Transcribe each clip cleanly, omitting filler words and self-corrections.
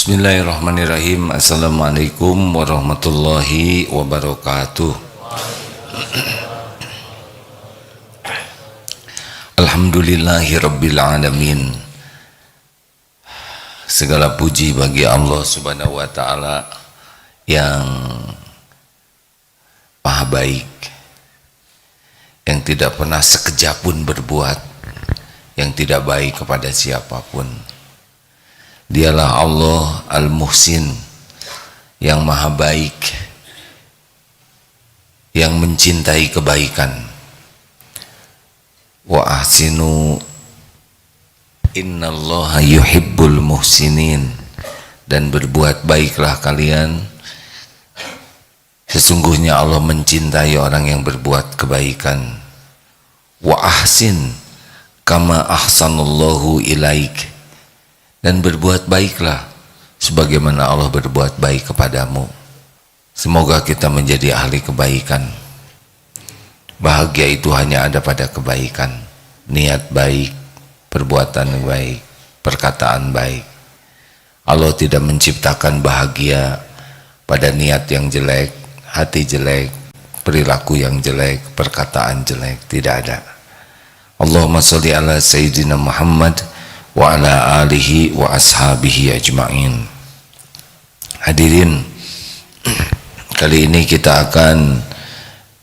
Bismillahirrahmanirrahim. Assalamualaikum warahmatullahi wabarakatuh. Alhamdulillahirabbil alamin. Segala puji bagi Allah Subhanahu wa taala yang Maha baik, yang tidak pernah sekejap pun berbuat yang tidak baik kepada siapapun. Dialah Allah Al-Muhsin, yang Maha baik, yang mencintai kebaikan. Wa ahsinu innallaha yuhibbul muhsinin, dan berbuat baiklah kalian, sesungguhnya Allah mencintai orang yang berbuat kebaikan. Wa ahsin kama ahsanallahu ilaik, dan berbuat baiklah sebagaimana Allah berbuat baik kepadamu. Semoga kita menjadi ahli kebaikan. Bahagia itu hanya ada pada kebaikan. Niat baik, perbuatan baik, perkataan baik. Allah tidak menciptakan bahagia pada niat yang jelek, hati jelek, perilaku yang jelek, perkataan jelek. Tidak ada. Allahumma sholli ala Sayyidina Muhammad wa ala alihi wa ashabihi ajma'in. Hadirin, kali ini kita akan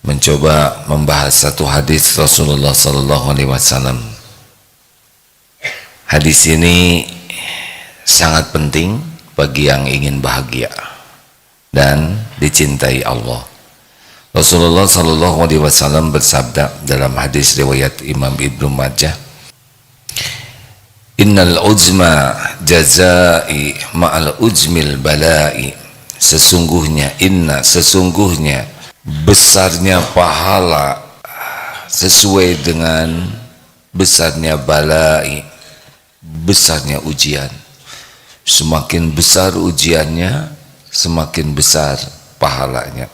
mencoba membahas satu hadis Rasulullah sallallahu alaihi wasallam. Hadis ini sangat penting bagi yang ingin bahagia dan dicintai Allah. Rasulullah sallallahu alaihi wasallam bersabda dalam hadis riwayat Imam Ibnu Majah, Innal uzma jazai ma'al uzmil balai. Sesungguhnya besarnya pahala sesuai dengan besarnya balai, besarnya ujian. Semakin besar ujiannya, semakin besar pahalanya.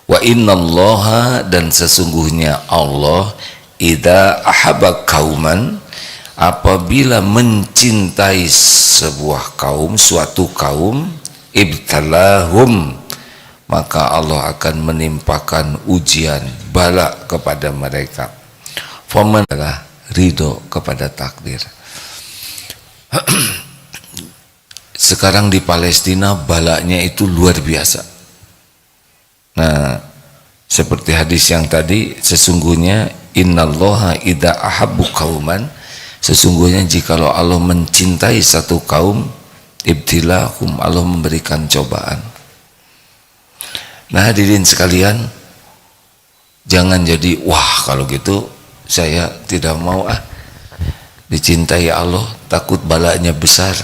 Wa innallaha, dan sesungguhnya Allah, idza ahabba qauman, apabila mencintai sebuah kaum, suatu kaum, ibtalahum, maka Allah akan menimpakan ujian, bala kepada mereka. Faman adalah ridho kepada takdir. Sekarang di Palestina balanya itu luar biasa. Nah, seperti hadis yang tadi, sesungguhnya innallaha idza ahabbu qauman, sesungguhnya jikalau Allah mencintai satu kaum, ibtilahum, Allah memberikan cobaan. Nah, hadirin sekalian, jangan jadi wah kalau gitu saya tidak mau dicintai Allah, takut balanya besar.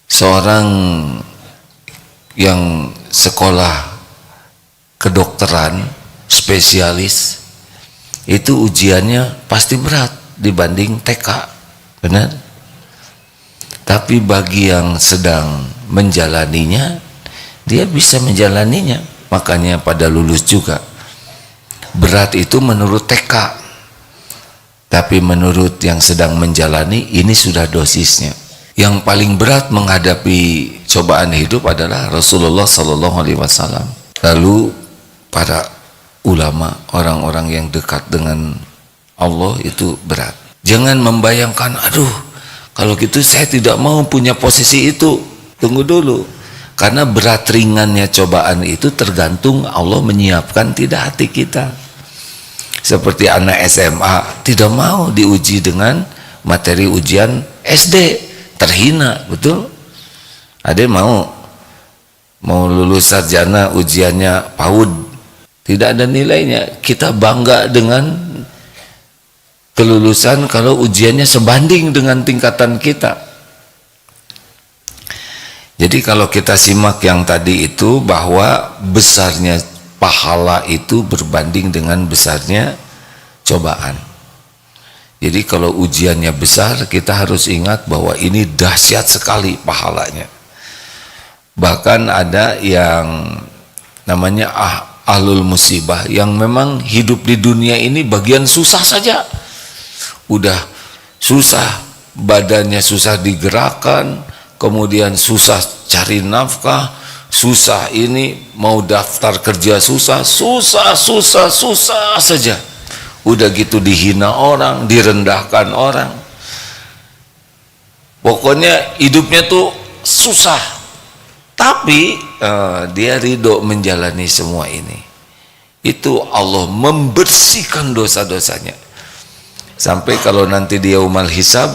Seorang yang sekolah kedokteran spesialis itu ujiannya pasti berat dibanding TK, benar? Tapi bagi yang sedang menjalaninya, dia bisa menjalaninya. Makanya pada lulus juga. Berat itu menurut TK, tapi menurut yang sedang menjalani, ini sudah dosisnya. Yang paling berat menghadapi cobaan hidup adalah Rasulullah sallallahu alaihi wasallam. Lalu para ulama, orang-orang yang dekat dengan Allah itu berat. Jangan membayangkan, aduh kalau gitu saya tidak mau punya posisi itu. Tunggu dulu, karena berat ringannya cobaan itu tergantung Allah menyiapkan tidak hati kita. Seperti anak SMA tidak mau diuji dengan materi ujian SD, terhina, betul? Ada mau lulus sarjana ujiannya PAUD, tidak ada nilainya. Kita bangga dengan kelulusan kalau ujiannya sebanding dengan tingkatan kita. Jadi kalau kita simak yang tadi itu, bahwa besarnya pahala itu berbanding dengan besarnya cobaan. Jadi kalau ujiannya besar, kita harus ingat bahwa ini dahsyat sekali pahalanya. Bahkan ada yang namanya ahlul musibah, yang memang hidup di dunia ini bagian susah saja. Udah susah, badannya susah digerakkan, kemudian susah cari nafkah, susah ini, mau daftar kerja susah saja. Udah gitu dihina orang, direndahkan orang, pokoknya hidupnya tuh susah. Tapi dia ridho menjalani semua ini. Itu Allah membersihkan dosa-dosanya. Sampai kalau nanti dia yaumul hisab,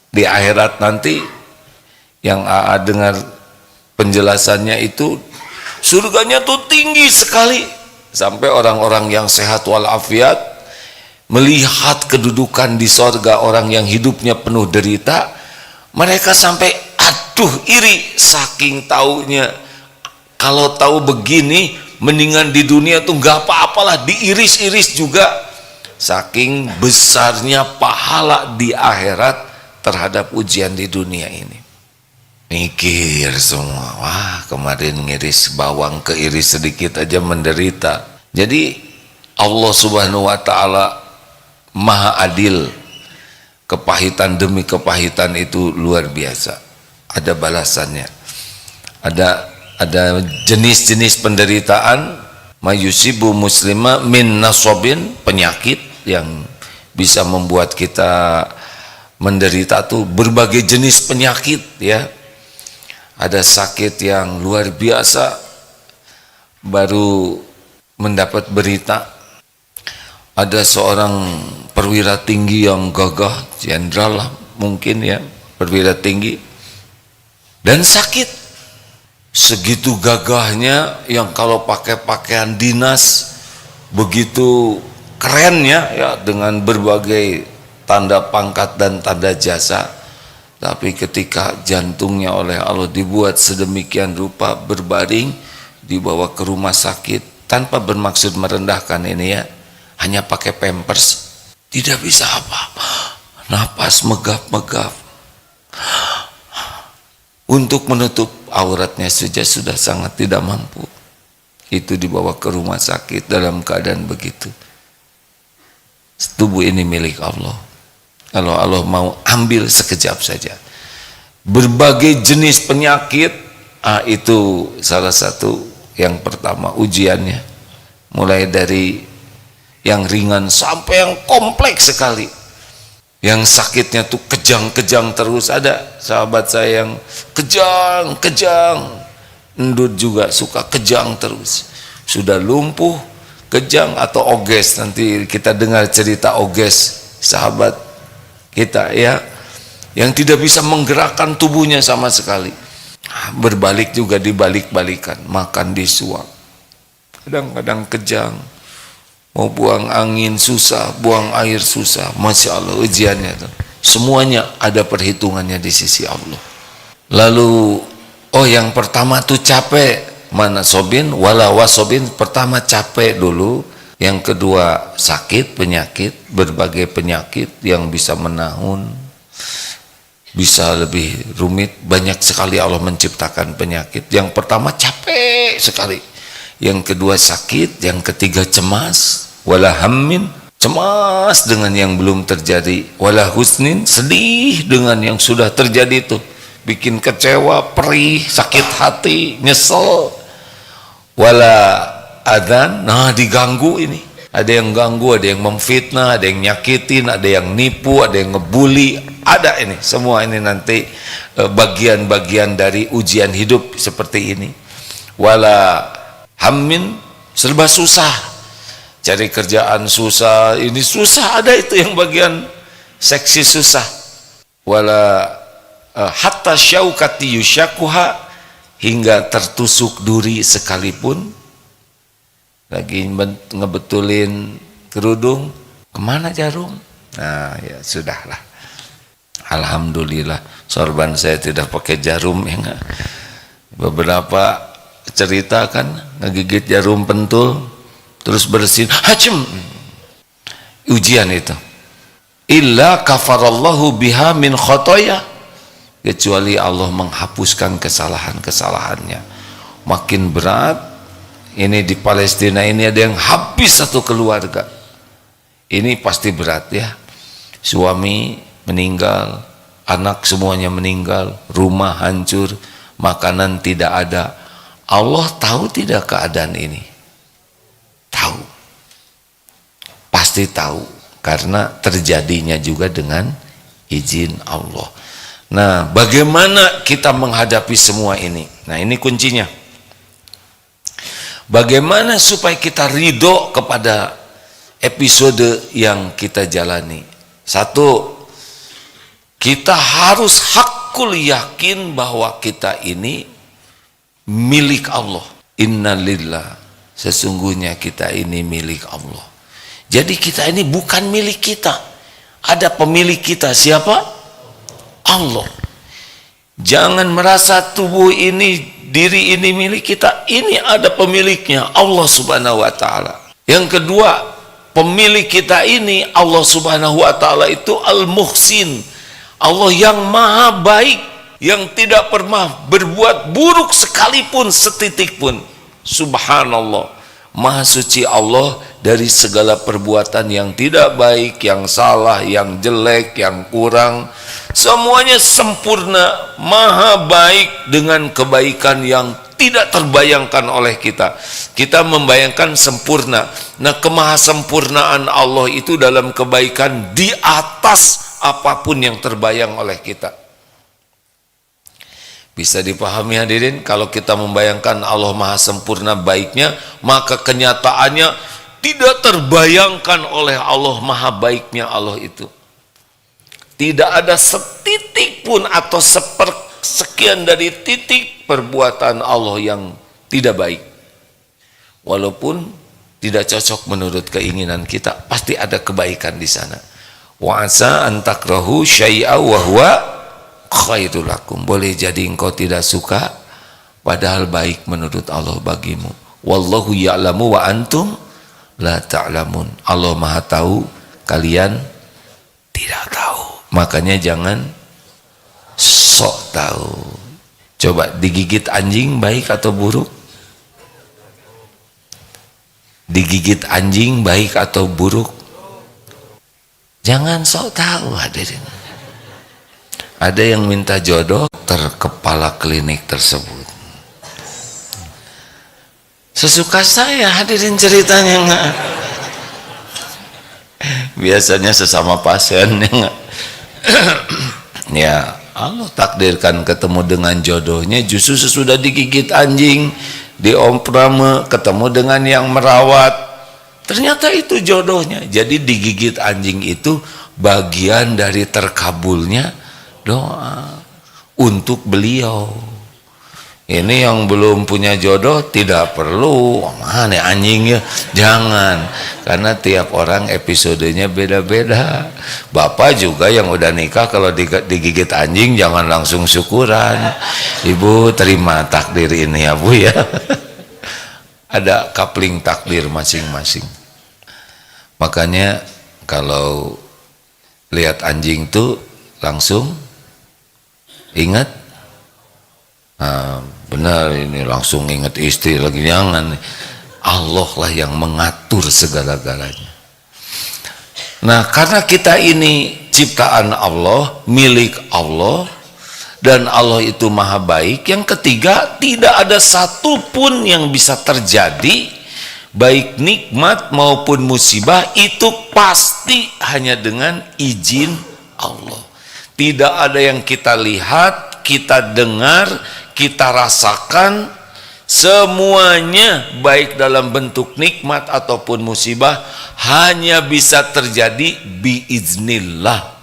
di akhirat nanti, yang AA dengar penjelasannya itu, surganya tuh tinggi sekali. Sampai orang-orang yang sehat walafiat melihat kedudukan di surga orang yang hidupnya penuh derita, mereka sampai aduh iri, saking taunya kalau tahu begini mendingan di dunia tuh nggak apa-apalah, diiris-iris juga, saking besarnya pahala di akhirat terhadap ujian di dunia ini. Mikir semua, wah kemarin ngiris bawang keiris sedikit aja menderita. Jadi Allah subhanahu wa ta'ala maha adil. Kepahitan demi kepahitan itu luar biasa, ada balasannya. Ada jenis-jenis penderitaan, mayusibu muslima min nasobin, penyakit yang bisa membuat kita menderita tuh berbagai jenis penyakit ya. Ada sakit yang luar biasa, baru mendapat berita ada seorang perwira tinggi yang gagah, jenderal lah mungkin ya, perwira tinggi, dan sakit. Segitu gagahnya, yang kalau pakai pakaian dinas begitu kerennya ya, dengan berbagai tanda pangkat dan tanda jasa. Tapi ketika jantungnya oleh Allah dibuat sedemikian rupa, berbaring, dibawa ke rumah sakit, tanpa bermaksud merendahkan ini ya, hanya pakai pampers, tidak bisa apa-apa, napas megap-megap, untuk menutup auratnya saja sudah sangat tidak mampu. Itu dibawa ke rumah sakit dalam keadaan begitu. Tubuh ini milik Allah. Kalau Allah mau ambil sekejap saja. Berbagai jenis penyakit, itu salah satu yang pertama ujiannya. Mulai dari yang ringan sampai yang kompleks sekali. Yang sakitnya tuh kejang-kejang terus. Ada sahabat saya yang kejang-kejang, endut juga suka kejang terus. Sudah lumpuh, kejang atau oges. Nanti kita dengar cerita oges sahabat kita ya, yang tidak bisa menggerakkan tubuhnya sama sekali. Berbalik juga dibalik-balikan, makan disuap, kadang-kadang kejang, mau buang angin susah, buang air susah. Masya Allah ujiannya itu. Semuanya ada perhitungannya di sisi Allah. Lalu yang pertama tuh capek, mana sobin wala wasobin. Pertama capek dulu, yang kedua sakit, penyakit, berbagai penyakit yang bisa menahun, bisa lebih rumit. Banyak sekali Allah menciptakan penyakit. Yang pertama capek sekali, yang kedua sakit, yang ketiga cemas, wala hammin, cemas dengan yang belum terjadi, wala husnin, sedih dengan yang sudah terjadi itu, bikin kecewa, perih, sakit hati, nyesel, wala adzan, diganggu ini. Ada yang ganggu, ada yang memfitnah, ada yang nyakitin, ada yang nipu, ada yang ngebully, ada ini. Semua ini nanti bagian-bagian dari ujian hidup seperti ini. Wala hammin, serba susah. Cari kerjaan susah, ini susah, ada itu yang bagian seksi susah. Wala hatta syaukati yusyakuha, hingga tertusuk duri sekalipun. Lagi ngebetulin kerudung, kemana jarum? Nah ya sudahlah, alhamdulillah sorban saya tidak pakai jarum ya. Beberapa cerita kan ngegigit jarum pentul terus bersin, hacem, ujian itu. Illa kafarallahu biha min khotoya, kecuali Allah menghapuskan kesalahan-kesalahannya. Makin berat. Ini di Palestina ini ada yang habis satu keluarga. Ini pasti berat ya. Suami meninggal, anak semuanya meninggal, rumah hancur, makanan tidak ada. Allah tahu tidak keadaan ini? Tahu. Pasti tahu, karena terjadinya juga dengan izin Allah. Nah, bagaimana kita menghadapi semua ini? Nah, ini kuncinya. Bagaimana supaya kita ridho kepada episode yang kita jalani? Satu, kita harus hakul yakin bahwa kita ini milik Allah. Innalillah, sesungguhnya kita ini milik Allah. Jadi kita ini bukan milik kita. Ada pemilik kita, siapa? Allah. Jangan merasa tubuh ini, diri ini milik kita. Ini ada pemiliknya, Allah subhanahu wa ta'ala. Yang kedua, pemilik kita ini Allah subhanahu wa ta'ala itu Al-Muhsin, Allah yang maha baik, yang tidak pernah berbuat buruk sekalipun setitik pun. Subhanallah, maha suci Allah dari segala perbuatan yang tidak baik, yang salah, yang jelek, yang kurang. Semuanya sempurna, maha baik dengan kebaikan yang tidak terbayangkan oleh kita. Kita membayangkan sempurna. Nah, kemahasempurnaan Allah itu dalam kebaikan di atas apapun yang terbayang oleh kita. Bisa dipahami hadirin, kalau kita membayangkan Allah maha sempurna baiknya, maka kenyataannya tidak terbayangkan oleh Allah maha baiknya Allah itu. Tidak ada setitik pun atau sekian dari titik perbuatan Allah yang tidak baik. Walaupun tidak cocok menurut keinginan kita, pasti ada kebaikan di sana. Wa asa an takrahu syai'a wa huwa khairul lakum. Boleh jadi engkau tidak suka, padahal baik menurut Allah bagimu. Wallahu ya'lamu wa antum la ta'lamun. Allah maha tahu, kalian tidak tahu. Makanya jangan sok tahu. Coba digigit anjing baik atau buruk? Digigit anjing baik atau buruk? Jangan sok tahu hadirin. Ada yang minta jodoh terkepala klinik tersebut. Sesuka saya hadirin ceritanya enggak? Biasanya sesama pasien enggak? Ya, Allah takdirkan ketemu dengan jodohnya justru sesudah digigit anjing, diomprame, ketemu dengan yang merawat. Ternyata itu jodohnya. Jadi digigit anjing itu bagian dari terkabulnya doa untuk beliau. Ini yang belum punya jodoh tidak perlu mana anjingnya, jangan, karena tiap orang episodenya beda-beda. Bapak juga yang udah nikah kalau digigit anjing jangan langsung syukuran. Ibu terima takdir ini ya Bu ya. Ada coupling takdir masing-masing. Makanya kalau lihat anjing tuh langsung ingat, benar ini langsung ingat istri lagi, jangan. Allah lah yang mengatur segala-galanya. Nah, karena kita ini ciptaan Allah, milik Allah, dan Allah itu maha baik. Yang ketiga, tidak ada satupun yang bisa terjadi, baik nikmat maupun musibah, itu pasti hanya dengan izin Allah. Tidak ada yang kita lihat, kita dengar, kita rasakan, semuanya baik dalam bentuk nikmat ataupun musibah hanya bisa terjadi biiznillah.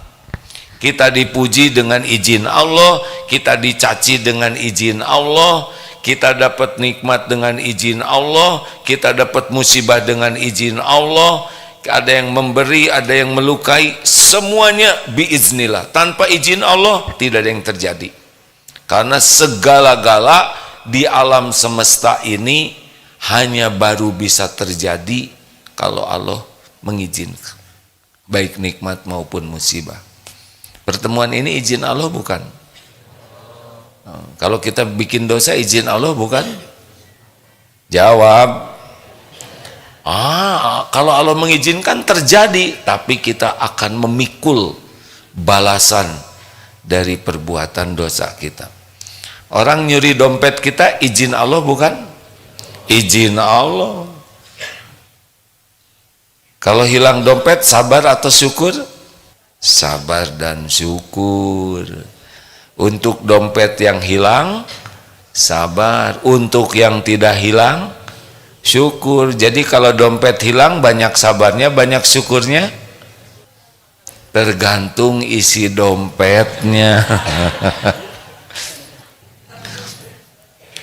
Kita dipuji dengan izin Allah, kita dicaci dengan izin Allah, kita dapat nikmat dengan izin Allah, kita dapat musibah dengan izin Allah. Ada yang memberi, ada yang melukai, semuanya biiznillah. Tanpa izin Allah tidak ada yang terjadi. Karena segala-gala di alam semesta ini hanya baru bisa terjadi kalau Allah mengizinkan, baik nikmat maupun musibah. Pertemuan ini izin Allah bukan? Kalau kita bikin dosa izin Allah bukan? Jawab. Kalau Allah mengizinkan terjadi, tapi kita akan memikul balasan dari perbuatan dosa kita. Orang nyuri dompet kita izin Allah bukan? Izin Allah. Kalau hilang dompet sabar atau syukur? Sabar dan syukur. Untuk dompet yang hilang sabar, untuk yang tidak hilang syukur. Jadi kalau dompet hilang banyak sabarnya, banyak syukurnya? Tergantung isi dompetnya.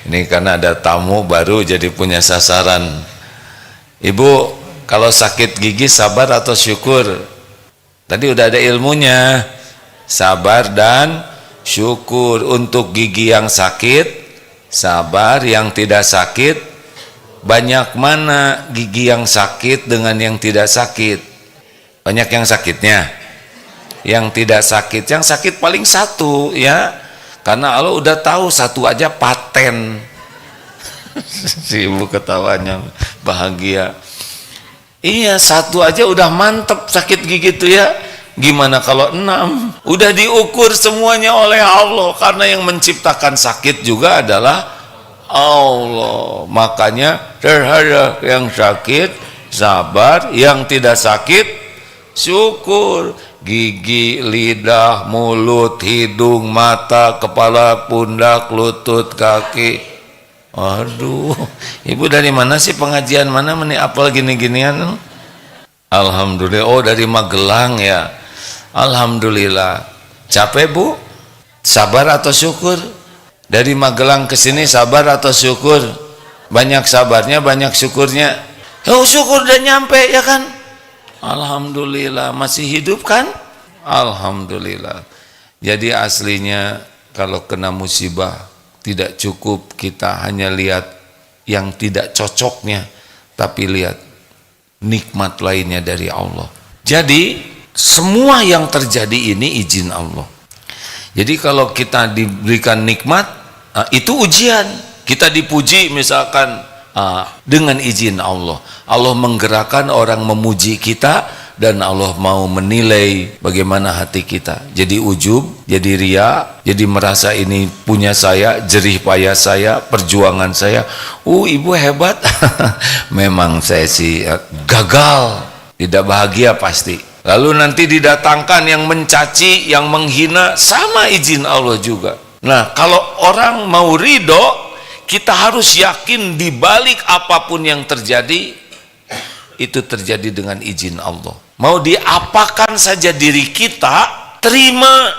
Ini karena ada tamu baru jadi punya sasaran. Ibu, kalau sakit gigi sabar atau syukur? Tadi udah ada ilmunya. Sabar dan syukur. Untuk gigi yang sakit sabar, yang tidak sakit. Banyak mana gigi yang sakit dengan yang tidak sakit? Banyak yang sakitnya. Yang tidak sakit, yang sakit paling satu ya. Karena Allah udah tahu satu aja paten. Si ibu ketawanya bahagia. Iya, satu aja udah mantep sakit gigi itu ya. Gimana kalau 6? Udah diukur semuanya oleh Allah. Karena yang menciptakan sakit juga adalah Allah. Makanya terhadap yang sakit sabar, yang tidak sakit syukur. Gigi, lidah, mulut, hidung, mata, kepala, pundak, lutut, kaki. Aduh, ibu dari mana sih, pengajian mana apal gini-ginian? Alhamdulillah. Oh, dari Magelang ya. Alhamdulillah. Capek bu? Sabar atau syukur? Dari Magelang ke sini sabar atau syukur? Banyak sabarnya, banyak syukurnya. Oh, syukur udah nyampe ya kan? Alhamdulillah. Masih hidup kan? Alhamdulillah. Jadi aslinya kalau kena musibah tidak cukup kita hanya lihat yang tidak cocoknya, tapi lihat nikmat lainnya dari Allah. Jadi semua yang terjadi ini izin Allah. Jadi kalau kita diberikan nikmat, itu ujian. Kita dipuji misalkan dengan izin Allah. Allah menggerakkan orang memuji kita dan Allah mau menilai bagaimana hati kita. Jadi ujub, jadi ria, jadi merasa ini punya saya, jerih payah saya, perjuangan saya. Ibu hebat. Memang saya sih gagal, tidak bahagia pasti. Lalu nanti didatangkan yang mencaci, yang menghina, sama izin Allah juga. Nah, kalau orang mau ridho, kita harus yakin di balik apapun yang terjadi, itu terjadi dengan izin Allah. Mau diapakan saja diri kita, terima.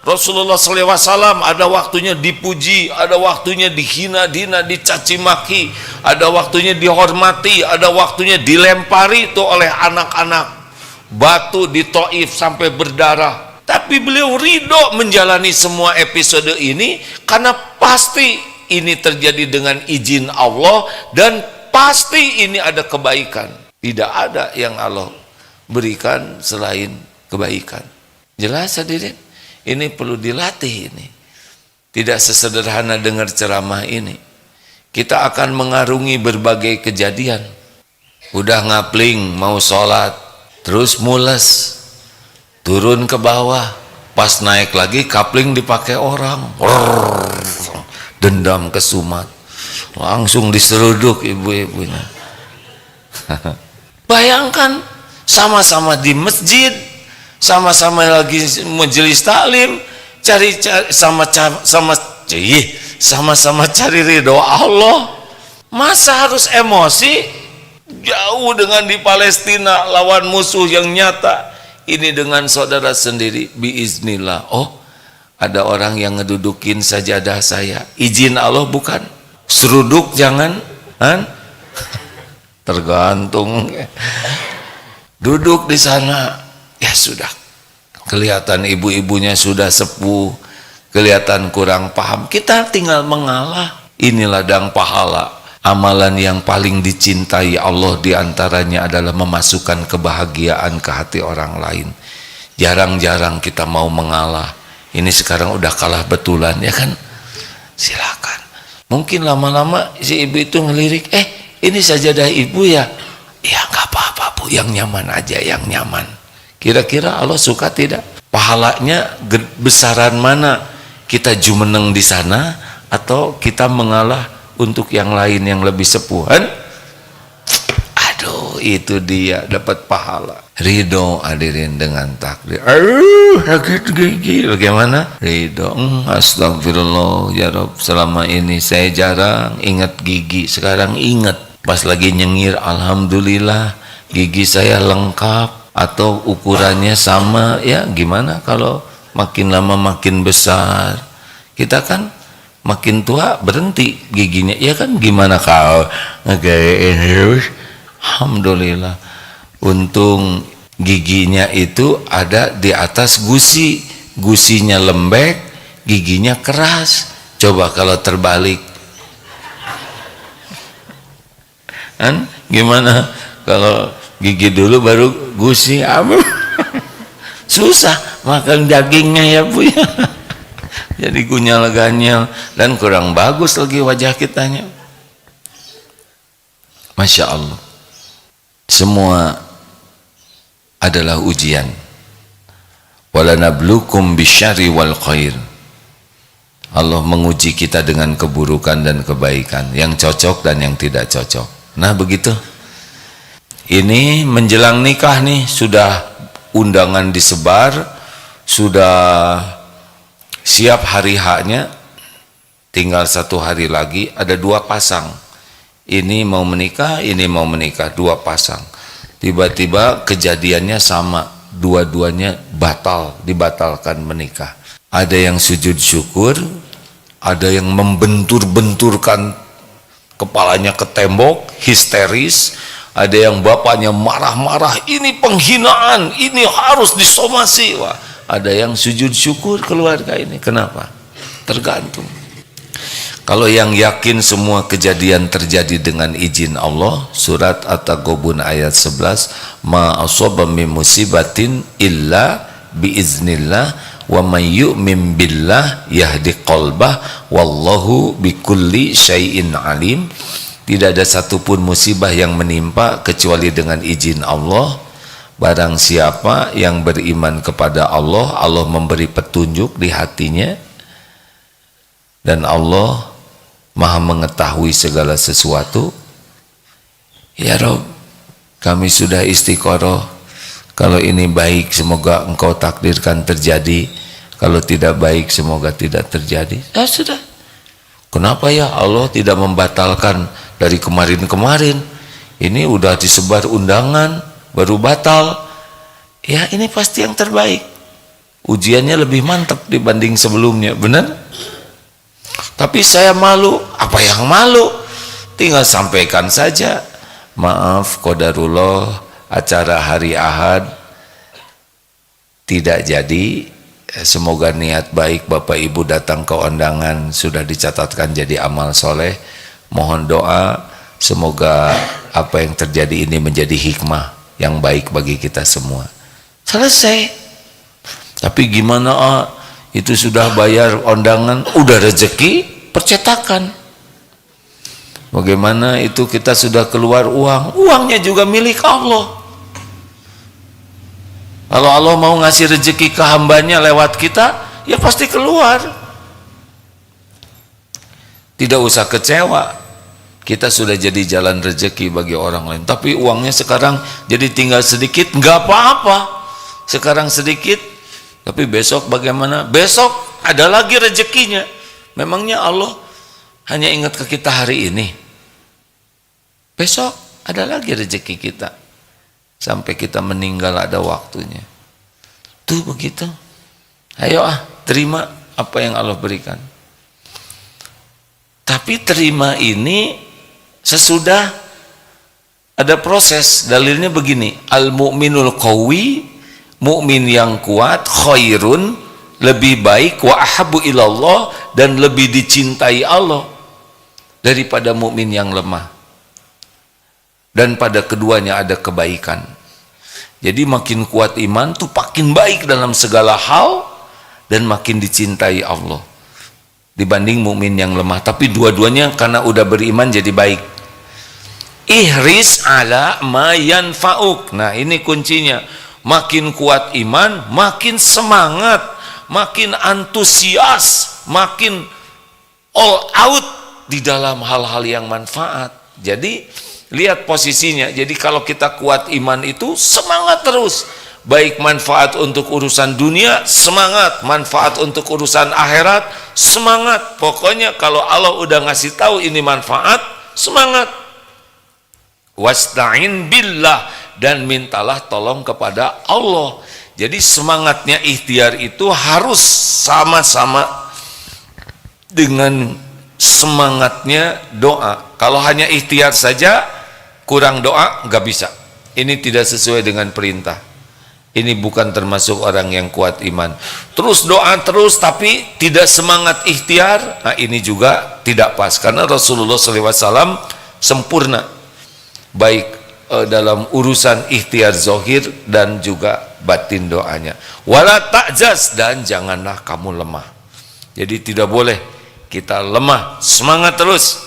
Rasulullah SAW ada waktunya dipuji, ada waktunya dihina, dicaci maki, ada waktunya dihormati, ada waktunya dilempari itu oleh anak-anak batu di Taif sampai berdarah. Tapi beliau ridho menjalani semua episode ini karena pasti ini terjadi dengan izin Allah dan pasti ini ada kebaikan. Tidak ada yang Allah berikan selain kebaikan. Jelas hadirin? Ini perlu dilatih ini. Tidak sesederhana dengar ceramah ini. Kita akan mengarungi berbagai kejadian. Udah ngapling mau sholat, terus mules, turun ke bawah, pas naik lagi kapling dipakai orang. Dendam kesumat, langsung diseruduk ibu-ibunya. Bayangkan sama-sama di masjid, sama-sama lagi majelis taklim, sama-sama cari ridho Allah. Masa harus emosi? Jauh dengan di Palestina lawan musuh yang nyata, ini dengan saudara sendiri biiznillah. Ada orang yang ngedudukin sajadah saya, izin Allah bukan? Seruduk jangan, tergantung. Duduk di sana, ya sudah. Kelihatan ibu-ibunya sudah sepuh, kelihatan kurang paham. Kita tinggal mengalah. Ini ladang pahala. Amalan yang paling dicintai Allah diantaranya adalah memasukkan kebahagiaan ke hati orang lain. Jarang-jarang kita mau mengalah. Ini sekarang udah kalah betulan ya kan, silakan. Mungkin lama-lama si ibu itu ngelirik, ini sajadah ibu ya, ya nggak apa-apa bu, yang nyaman aja, yang nyaman. Kira-kira Allah suka tidak? pahalanya besaran mana, kita jumeneng di sana atau kita mengalah untuk yang lain yang lebih sepuhan? Aduh, itu dia dapat pahala. Ridho hadirin dengan takdir. Sakit gigi bagaimana? Ridho. Astagfirullah ya Rabb, selama ini saya jarang ingat gigi, sekarang ingat. Pas lagi nyengir, alhamdulillah gigi saya lengkap atau ukurannya sama. Ya gimana kalau makin lama makin besar? Kita kan makin tua berhenti giginya, ya kan? Gimana kau ngegayain terus? Alhamdulillah, untung giginya itu ada di atas gusi, gusinya lembek, giginya keras. Coba kalau terbalik, kan gimana? Kalau gigi dulu baru gusi, susah makan dagingnya ya Bu ya. Jadi gunyal-ganyal dan kurang bagus lagi wajah kitanya. Masya Allah, semua adalah ujian. Walanablukum bisyarri wal khair. Allah menguji kita dengan keburukan dan kebaikan, yang cocok dan yang tidak cocok. Nah begitu. Ini menjelang nikah nih, sudah undangan disebar, sudah siap hari haknya, tinggal 1 hari lagi, ada 2 pasang. Ini mau menikah, ini mau menikah, 2 pasang. Tiba-tiba kejadiannya sama, dua-duanya dibatalkan menikah. Ada yang sujud syukur, ada yang membentur-benturkan kepalanya ke tembok, histeris. Ada yang bapaknya marah-marah, ini penghinaan, ini harus disomasi. Wah, ada yang sujud syukur keluarga ini. Kenapa? Tergantung. Kalau yang yakin semua kejadian terjadi dengan izin Allah, surat At-Taghabun ayat 11, ma asaba min musibatin illa biiznillah wa may yu'min billah yahdi qalbah wallahu bikulli syai'in alim. Tidak ada satupun musibah yang menimpa kecuali dengan izin Allah. Barang siapa yang beriman kepada Allah, Allah memberi petunjuk di hatinya, dan Allah Maha mengetahui segala sesuatu. Ya Rob, kami sudah istiqoroh. Kalau ini baik, semoga Engkau takdirkan terjadi. Kalau tidak baik, semoga tidak terjadi. Ya sudah. Kenapa ya Allah tidak membatalkan dari kemarin-kemarin? Ini udah disebar undangan, baru batal. Ya ini pasti yang terbaik. Ujiannya lebih mantap dibanding sebelumnya, benar? Tapi saya malu. Apa yang malu? Tinggal sampaikan saja, maaf qadarullah, acara hari Ahad tidak jadi. Semoga niat baik Bapak Ibu datang ke undangan sudah dicatatkan jadi amal soleh. Mohon doa, semoga apa yang terjadi ini menjadi hikmah yang baik bagi kita semua. Selesai. Tapi gimana itu sudah bayar undangan, udah rezeki percetakan. Bagaimana itu kita sudah keluar uang, uangnya juga milik Allah. Kalau Allah mau ngasih rezeki ke hambanya lewat kita, ya pasti keluar. Tidak usah kecewa, kita sudah jadi jalan rezeki bagi orang lain. Tapi uangnya sekarang jadi tinggal sedikit, nggak apa-apa. Sekarang sedikit, tapi besok bagaimana? Besok ada lagi rezekinya. Memangnya Allah hanya ingat ke kita hari ini? Besok ada lagi rezeki kita. Sampai kita meninggal ada waktunya. Tuh begitu. Ayo terima apa yang Allah berikan. Tapi terima ini sesudah ada proses. Dalilnya begini, al-mu'minul qawi, mukmin yang kuat, khairun, lebih baik, wa ahabbu ilallah, dan lebih dicintai Allah daripada mukmin yang lemah. Dan pada keduanya ada kebaikan. Jadi makin kuat iman tuh makin baik dalam segala hal dan makin dicintai Allah dibanding mukmin yang lemah. Tapi dua-duanya karena udah beriman jadi baik. Ihris ala ma yanfa'uk. Nah ini kuncinya, makin kuat iman, makin semangat, makin antusias, makin all out di dalam hal-hal yang manfaat. Jadi lihat posisinya. Jadi kalau kita kuat iman itu semangat terus, baik manfaat untuk urusan dunia semangat, manfaat untuk urusan akhirat semangat. Pokoknya kalau Allah udah ngasih tahu ini manfaat, semangat. Wasta'in billah, dan mintalah tolong kepada Allah. Jadi semangatnya ikhtiar itu harus sama-sama dengan semangatnya doa. Kalau hanya ikhtiar saja kurang doa, nggak bisa. Ini tidak sesuai dengan perintah. Ini bukan termasuk orang yang kuat iman. Terus doa terus tapi tidak semangat ikhtiar, nah ini juga tidak pas. Karena Rasulullah SAW sempurna, baik dalam urusan ikhtiar zahir dan juga batin doanya. Wala ta'jaz, dan janganlah kamu lemah. Jadi tidak boleh kita lemah, semangat terus.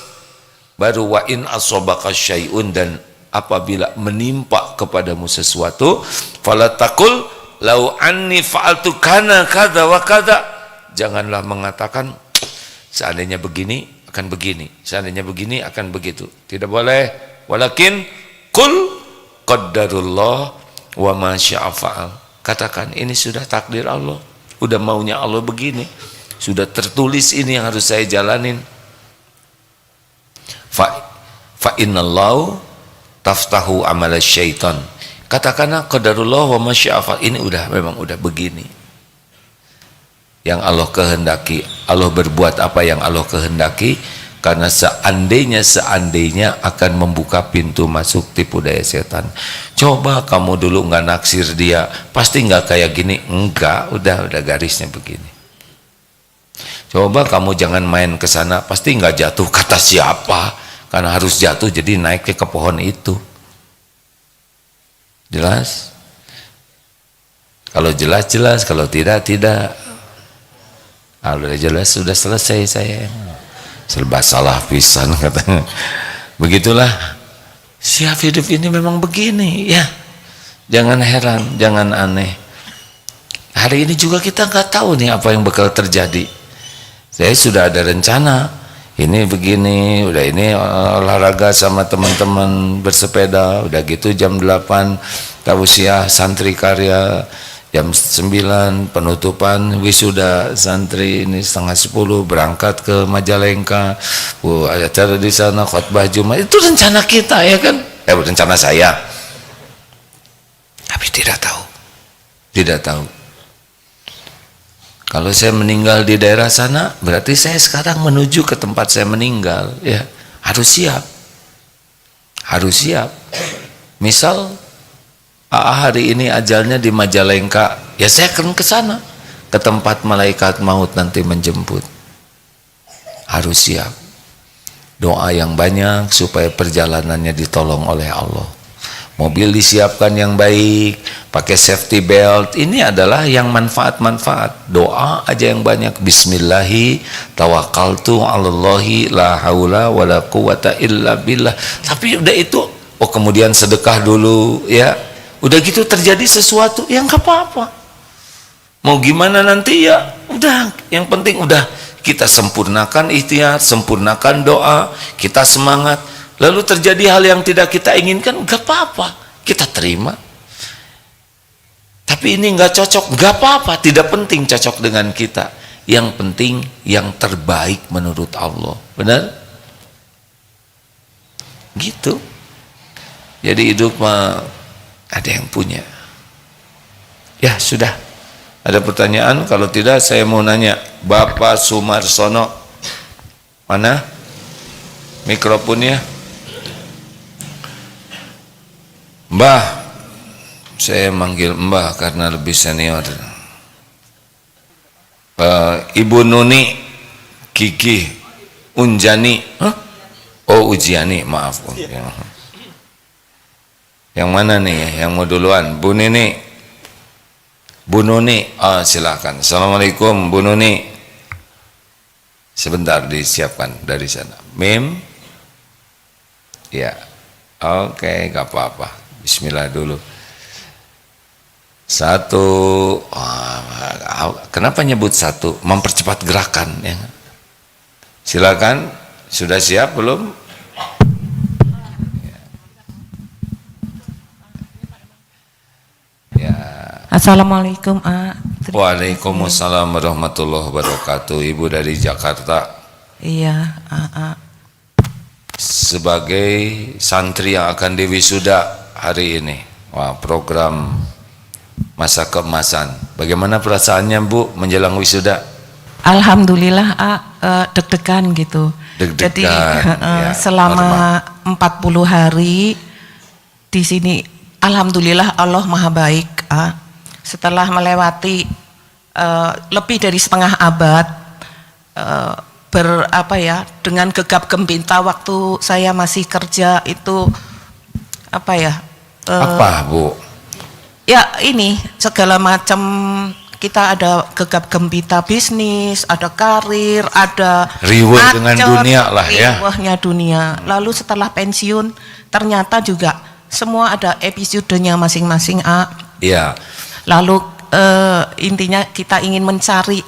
Baru wa in asobaka syai'un, dan apabila menimpa kepadamu sesuatu, fala taqul lau anni fa'altu kana kadza wa kadza, janganlah mengatakan seandainya begini akan begini, seandainya begini akan begitu. Tidak boleh. Walakin qul qaddarullah wa ma syaa fa'al, katakan ini sudah takdir Allah, udah maunya Allah begini, sudah tertulis ini yang harus saya jalanin. Fa innallahu taftahu amal syaitan, katakanlah qadarullah wa masya'afal, ini memang udah begini yang Allah kehendaki. Allah berbuat apa yang Allah kehendaki, karena seandainya akan membuka pintu masuk tipu daya setan. Coba kamu dulu nggak naksir dia, pasti nggak kayak gini. Enggak, udah garisnya begini. Coba kamu jangan main ke sana, pasti nggak jatuh. Kata siapa? Karena harus jatuh, jadi naik ke pohon itu. Jelas? Kalau jelas, kalau tidak. Kalau jelas sudah selesai saya. Serba salah pisan katanya. Begitulah. Siap hidup ini memang begini ya. Jangan heran, jangan aneh. Hari ini juga kita nggak tahu nih apa yang bakal terjadi. Saya sudah ada rencana. Ini begini, udah ini olahraga sama teman-teman bersepeda, udah gitu jam 8 tausiah santri karya, jam 9 penutupan wisuda santri, ini setengah 10 berangkat ke Majalengka, ada acara di sana khotbah Jumat. Itu rencana kita ya kan? Rencana saya. Tapi tidak tahu. Kalau saya meninggal di daerah sana, berarti saya sekarang menuju ke tempat saya meninggal, ya. Harus siap. Misal hari ini ajalnya di Majalengka, ya saya akan ke sana, ke tempat malaikat maut nanti menjemput. Harus siap. Doa yang banyak supaya perjalanannya ditolong oleh Allah. Mobil disiapkan yang baik, pakai safety belt. Ini adalah yang manfaat-manfaat. Doa aja yang banyak. Bismillahi tawakkaltu 'alallahi la haula wala quwata illa billah. Tapi udah itu, kemudian sedekah dulu ya. Udah gitu terjadi sesuatu, ya nggak apa-apa. Mau gimana nanti ya, udah. Yang penting udah kita sempurnakan ikhtiar, sempurnakan doa, kita semangat. Lalu terjadi hal yang tidak kita inginkan, nggak apa-apa, kita terima. Tapi ini nggak cocok, nggak apa-apa, tidak penting cocok dengan kita. Yang penting yang terbaik menurut Allah, benar? Gitu. Jadi hidup mah ada yang punya. Ya sudah. Ada pertanyaan? Kalau tidak saya mau nanya, Bapak Sumarsono, mana mikrofonnya? Mbah, saya manggil Mbah karena lebih senior. Ibu Nuni, Kiki, Unjani, Ujiani, maaf. Yang mana nih yang mau duluan? Bu Nini, Bu Nuni, silakan. Assalamualaikum Bu Nuni. Sebentar disiapkan dari sana. Mim, ya, oke, gak apa-apa. Bismillah dulu. Satu, kenapa nyebut satu? Mempercepat gerakan ya. Silakan, sudah siap belum? Ya. Assalamualaikum. Waalaikumsalam warahmatullahi wabarakatuh. Ibu dari Jakarta. Iya. Sebagai santri yang akan diwisuda hari ini, wah, program masa keemasan. Bagaimana perasaannya Bu menjelang wisuda? Alhamdulillah deg-degan gitu. Deg-degan. Jadi Ya, selama 40 hari di sini, alhamdulillah Allah Maha Baik. Setelah melewati lebih dari setengah abad dengan gegap gempita waktu saya masih kerja itu apa Bu? Ya ini segala macam, kita ada gegap gempita bisnis, ada karir, ada riweh dengan dunia lah ya. Riwehnya dunia. Lalu setelah pensiun ternyata juga semua ada episodenya masing-masing. Iya. Lalu intinya kita ingin mencari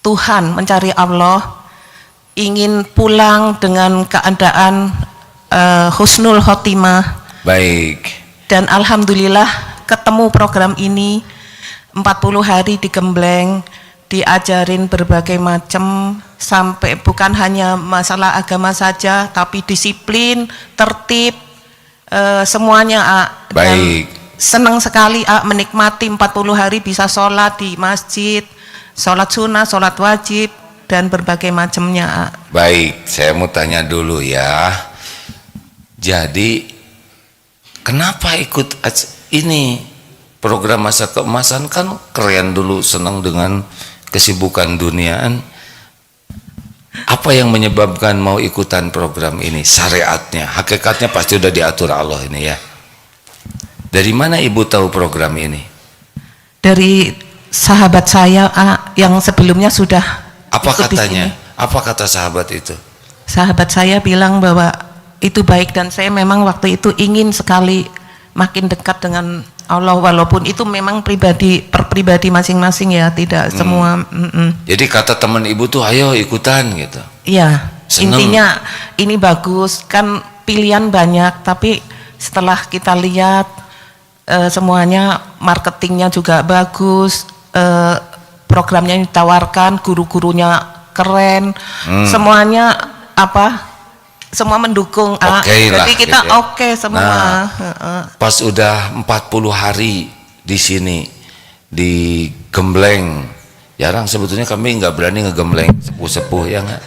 Tuhan, mencari Allah, ingin pulang dengan keadaan husnul khotimah. Baik. Dan alhamdulillah ketemu program ini 40 hari digembleng, diajarin berbagai macam, sampai bukan hanya masalah agama saja, tapi disiplin, tertib, semuanya. Baik. Senang sekali menikmati 40 hari bisa sholat di masjid, sholat sunnah, sholat wajib, dan berbagai macamnya. Baik, saya mau tanya dulu ya. Jadi kenapa ikut ini program masa keemasan? Kan keren dulu, senang dengan kesibukan duniaan. Apa yang menyebabkan mau ikutan program ini? Syariatnya, hakikatnya pasti udah diatur Allah ini ya. Dari mana Ibu tahu program ini? Dari sahabat saya yang sebelumnya sudah. Apa katanya? Apa kata sahabat itu? Sahabat saya bilang bahwa itu baik, dan saya memang waktu itu ingin sekali makin dekat dengan Allah, walaupun itu memang per pribadi masing-masing ya, tidak semua. Jadi kata teman Ibu tuh ayo ikutan gitu. Iya, intinya ini bagus kan, pilihan banyak, tapi setelah kita lihat semuanya, marketingnya juga bagus, programnya yang ditawarkan, guru-gurunya keren, semuanya semua mendukung. Jadi kita gitu ya. Oke semua. Nah, pas udah 40 hari di sini digembleng, jarang sebetulnya kami nggak berani ngegembleng sepuh-sepuh ya nggak.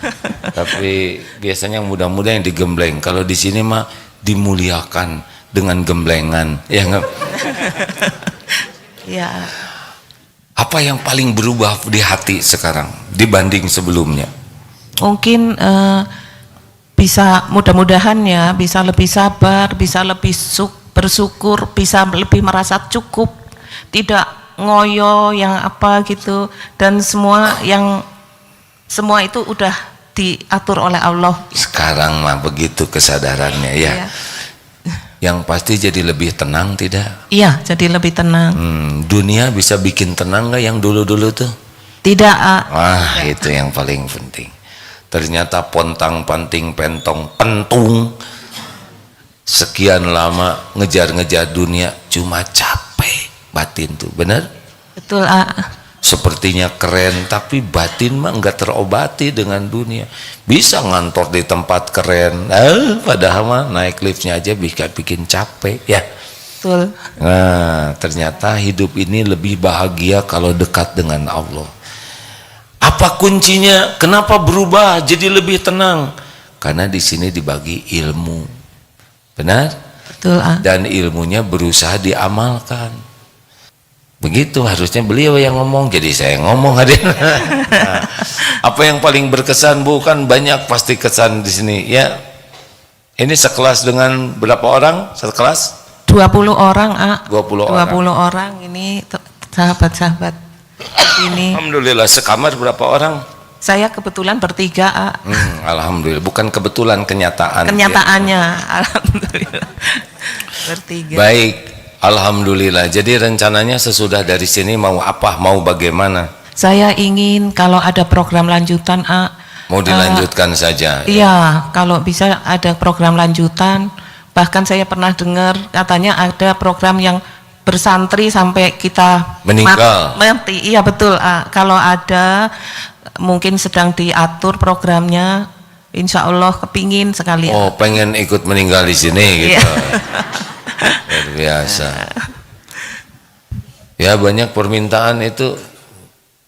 Tapi biasanya yang muda-muda yang digembleng. Kalau di sini mah dimuliakan dengan gemblengan, ya nggak? Ya. Apa yang paling berubah di hati sekarang dibanding sebelumnya? Mungkin bisa, mudah-mudahan ya, bisa lebih sabar, bisa lebih bersyukur, bisa lebih merasa cukup, tidak ngoyo yang gitu, dan semua itu udah diatur oleh Allah. Sekarang mah begitu kesadarannya ya. Iya. Yang pasti jadi lebih tenang tidak? Iya, jadi lebih tenang. Dunia bisa bikin tenang nggak yang dulu-dulu tuh? Tidak. Wah, itu yang paling penting. Ternyata pontang panting pentong pentung sekian lama ngejar-ngejar dunia cuma capek batin tuh, bener? Betul. Sepertinya keren tapi batin mah nggak terobati dengan dunia. Bisa ngantor di tempat keren, padahal mah naik liftnya aja bisa bikin capek ya. Betul. Nah, ternyata hidup ini lebih bahagia kalau dekat dengan Allah. Apa kuncinya? Kenapa berubah jadi lebih tenang? Karena di sini dibagi ilmu, benar? Betul. Dan ilmunya berusaha diamalkan. Begitu harusnya beliau yang ngomong, jadi saya ngomong hadir. Nah, apa yang paling berkesan Bu? Kan banyak pasti kesan di sini ya. Ini sekelas dengan berapa orang? Sekelas? 20 orang. 20 orang ini sahabat-sahabat. Ini. Alhamdulillah. Sekamar berapa orang? Saya kebetulan bertiga. Alhamdulillah. Bukan kebetulan, kenyataan. Kenyataannya, ya. Alhamdulillah bertiga. Baik. Alhamdulillah. Jadi rencananya sesudah dari sini mau apa? Mau bagaimana? Saya ingin kalau ada program lanjutan, Mau dilanjutkan saja. iya, kalau bisa ada program lanjutan. Bahkan saya pernah dengar katanya ada program yang bersantri sampai kita Meninggal. mati. Iya betul. Kalau ada mungkin sedang diatur programnya, insya Allah kepingin sekali. Oh, pengen ikut meninggal di sini gitu. Iya. Luar biasa. Ya, banyak permintaan itu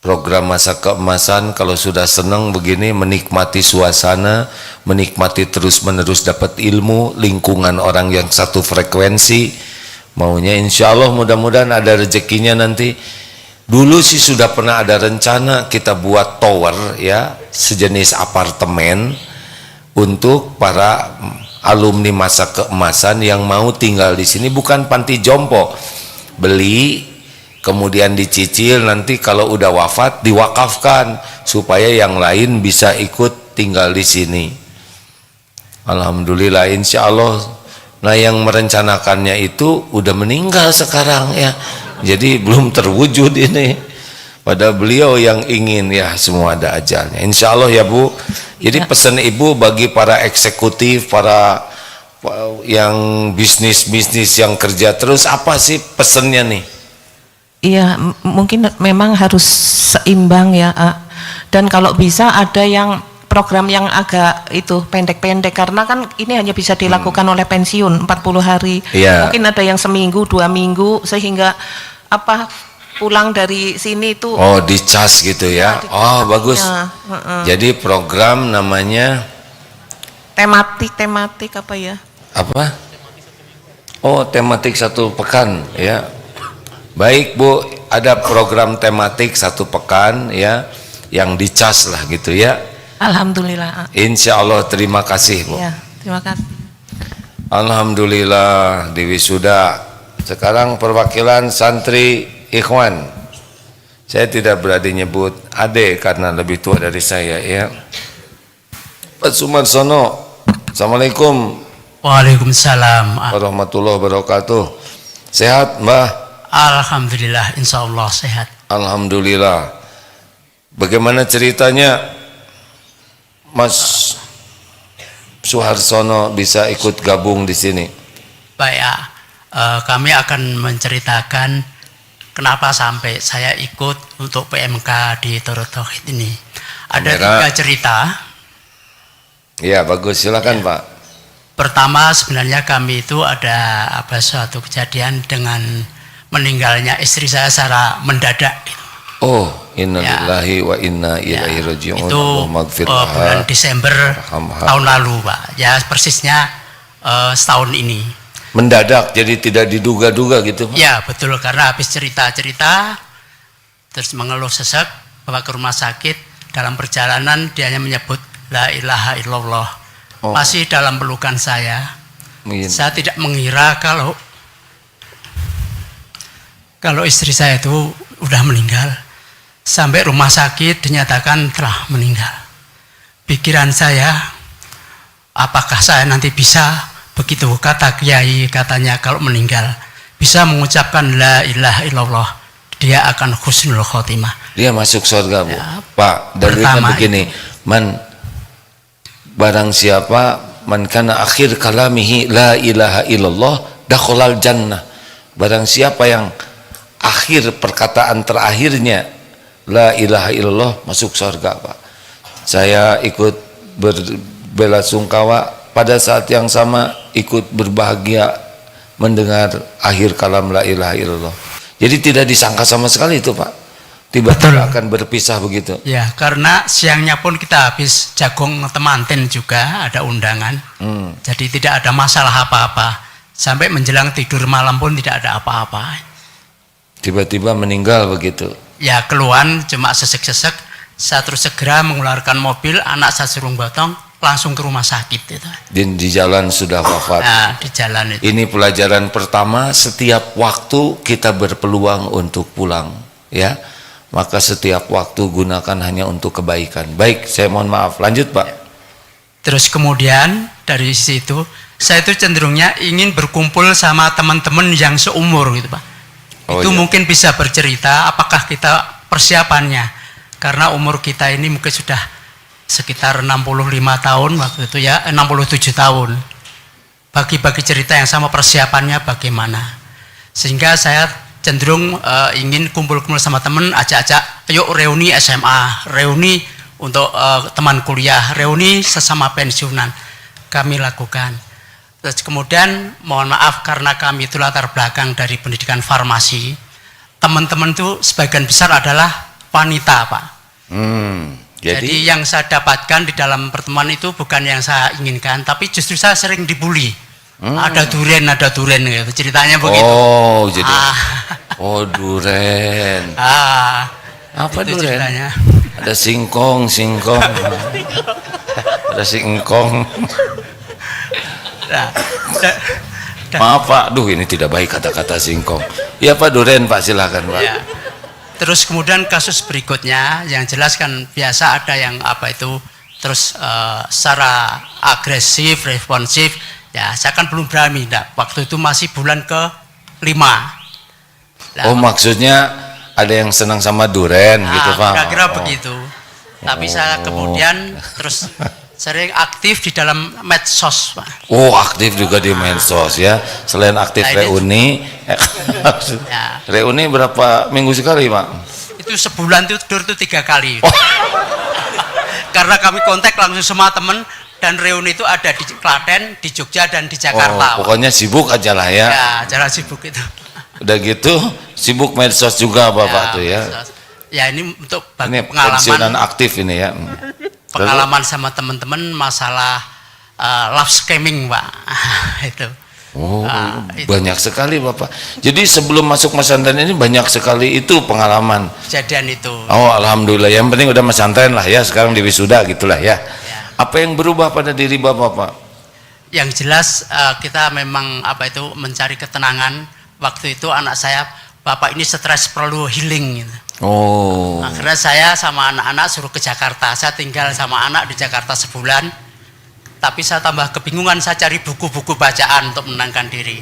program masa keemasan. Kalau sudah senang begini, menikmati suasana, menikmati terus-menerus dapat ilmu, lingkungan orang yang satu frekuensi, maunya insya Allah mudah-mudahan ada rezekinya nanti. Dulu sih sudah pernah ada rencana kita buat tower ya, sejenis apartemen untuk para alumni masa keemasan yang mau tinggal di sini, bukan panti jompo. Beli kemudian dicicil, nanti kalau udah wafat diwakafkan supaya yang lain bisa ikut tinggal di sini. Alhamdulillah, insya Allah. Nah, yang merencanakannya itu udah meninggal sekarang ya, jadi belum terwujud ini. Pada beliau yang ingin, ya semua ada ajalnya. Insya Allah ya Bu. Jadi pesan Ibu bagi para eksekutif, para yang bisnis yang kerja terus, apa sih pesannya nih? Iya, mungkin memang harus seimbang ya. Dan kalau bisa ada yang program yang agak itu pendek-pendek, karena kan ini hanya bisa dilakukan oleh pensiun 40 hari. Iya. Mungkin ada yang seminggu, 2 minggu, sehingga pulang dari sini itu. Oh, dicas gitu ya. Oh, bagus. Jadi program namanya tematik apa ya? apa? Oh, tematik 1 pekan ya. Baik Bu, ada program tematik 1 pekan ya, yang dicas lah gitu ya. Alhamdulillah. Insya Allah, terima kasih Bu. Ya, terima kasih. Alhamdulillah diwisuda. Sekarang perwakilan santri Ikhwan. Saya tidak berani nyebut Ade karena lebih tua dari saya ya. Pak Sumarsono. Assalamualaikum Waalaikumsalam. warahmatullahi wabarakatuh. Sehat Mbah? Alhamdulillah, insya Allah sehat. Alhamdulillah. Bagaimana ceritanya Mas Suharsono bisa ikut gabung di sini? Baik ya, kami akan menceritakan kenapa sampai saya ikut untuk PMK di Darut Tauhid ini. Ada Kamera. 3 cerita. Ya bagus, silakan Pak. Pertama, sebenarnya kami itu ada suatu kejadian dengan meninggalnya istri saya secara mendadak. Oh, innalillahi wa inna ilaihi raji'un. Itu bulan Desember tahun lalu Pak. Ya persisnya setahun ini. Mendadak, jadi tidak diduga-duga gitu Pak? Ya betul, karena habis cerita-cerita terus mengeluh sesak, bawa ke rumah sakit. Dalam perjalanan dia hanya menyebut la ilaha illallah. Masih dalam pelukan saya. Saya tidak mengira kalau istri saya itu udah meninggal. Sampai rumah sakit dinyatakan telah meninggal. Pikiran saya, apakah saya nanti bisa, begitu kata kiai katanya kalau meninggal bisa mengucapkan la ilaha illallah, dia akan husnul khotimah. Dia masuk surga Bu Ya, Pak. Dalilnya begini, barang siapa man kana akhir kalamihi la ilaha illallah dakhalal jannah. Barang siapa yang akhir perkataan terakhirnya la ilaha illallah, masuk surga Pak. Saya ikut berbelasungkawa pada saat yang sama, ikut berbahagia mendengar akhir kalam la ilaha illallah. Jadi tidak disangka sama sekali itu Pak, tiba-tiba akan berpisah begitu. Ya, karena siangnya pun kita habis jagung temanten juga, ada undangan. Jadi tidak ada masalah apa-apa. Sampai menjelang tidur malam pun tidak ada apa-apa. Tiba-tiba meninggal begitu. Ya, keluhan cuma sesek-sesek. Saya terus segera mengeluarkan mobil, anak saya suruh gotong, langsung ke rumah sakit itu. Di jalan sudah wafat. Nah, di jalan itu. Ini pelajaran pertama, setiap waktu kita berpeluang untuk pulang ya. Maka setiap waktu gunakan hanya untuk kebaikan. Baik, saya mohon maaf. Lanjut Pak. Terus kemudian dari situ Saya itu cenderungnya ingin berkumpul sama teman-teman yang seumur gitu Pak. Oh, Itu iya. mungkin bisa bercerita apakah kita persiapannya. Karena umur kita ini mungkin sudah sekitar 65 tahun waktu itu ya, 67 tahun. Bagi-bagi cerita yang sama persiapannya bagaimana. Sehingga saya cenderung ingin kumpul-kumpul sama teman, ajak-ajak, yuk reuni SMA, reuni untuk teman kuliah, reuni sesama pensiunan. Kami lakukan. Terus kemudian mohon maaf karena kami itu latar belakang dari pendidikan farmasi, teman-teman itu sebagian besar adalah wanita Pak. Jadi yang saya dapatkan di dalam pertemuan itu bukan yang saya inginkan, tapi justru saya sering dibully. Ada duren gitu, ceritanya begitu. Oh, jadi oh duren. Apa itu duren? ceritanya. Ada singkong. Ada singkong. Nah, Maaf Pak, duh ini tidak baik kata-kata singkong. Ya Pak duren Pak, silakan Pak. ya. Terus kemudian kasus berikutnya yang jelas kan biasa ada yang apa itu terus secara agresif, responsif. Ya, saya kan belum berani. Waktu itu masih bulan ke-5. Oh maksudnya ada yang senang sama duren gitu Pak? Kira-kira begitu. Tapi saya kemudian terus sering aktif di dalam medsos Pak. Oh aktif juga di medsos ya. Selain aktif Nah, ini- reuni, Ya. reuni berapa minggu sekali Pak? Itu sebulan itu tidur itu 3 kali. Karena kami kontak langsung sama teman dan reuni itu ada di Klaten, di Jogja dan di Jakarta. Oh, pokoknya sibuk aja lah ya. Ya, acara sibuk itu. Udah gitu sibuk medsos juga Bapak tuh ya. medsos. Ya ini untuk bagi Ini pensiunan pengalaman aktif ini ya. pengalaman sama teman-teman masalah love scamming Pak. Itu. Oh, Itu. banyak sekali Bapak. Jadi sebelum masuk pesantren ini banyak sekali itu pengalaman. Kejadian itu. Oh, alhamdulillah. Yang penting udah pesantren lah ya, sekarang di wisuda gitulah ya. Ya. Apa yang berubah pada diri Bapak, Pak? Yang jelas kita memang apa itu mencari ketenangan. Waktu itu anak saya, Bapak ini stres perlu healing gitu. Oh. Akhirnya saya sama anak-anak suruh ke Jakarta. Saya tinggal sama anak di Jakarta sebulan. Tapi saya tambah kebingungan, saya cari buku-buku bacaan untuk menenangkan diri.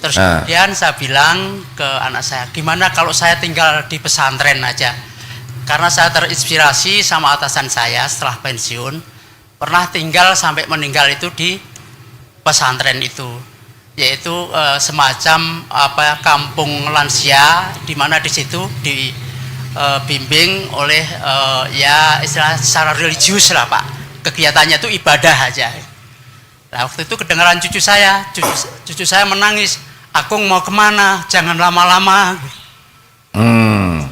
Terus kemudian saya bilang ke anak saya, gimana kalau saya tinggal di pesantren aja? Karena saya terinspirasi sama atasan saya setelah pensiun, pernah tinggal sampai meninggal itu di pesantren itu, yaitu semacam apa kampung lansia, di mana di situ dibimbing oleh ya istilah secara religius lah Pak. Kegiatannya itu ibadah aja. Nah, waktu itu kedengaran cucu saya menangis. Akung mau kemana? Jangan lama-lama.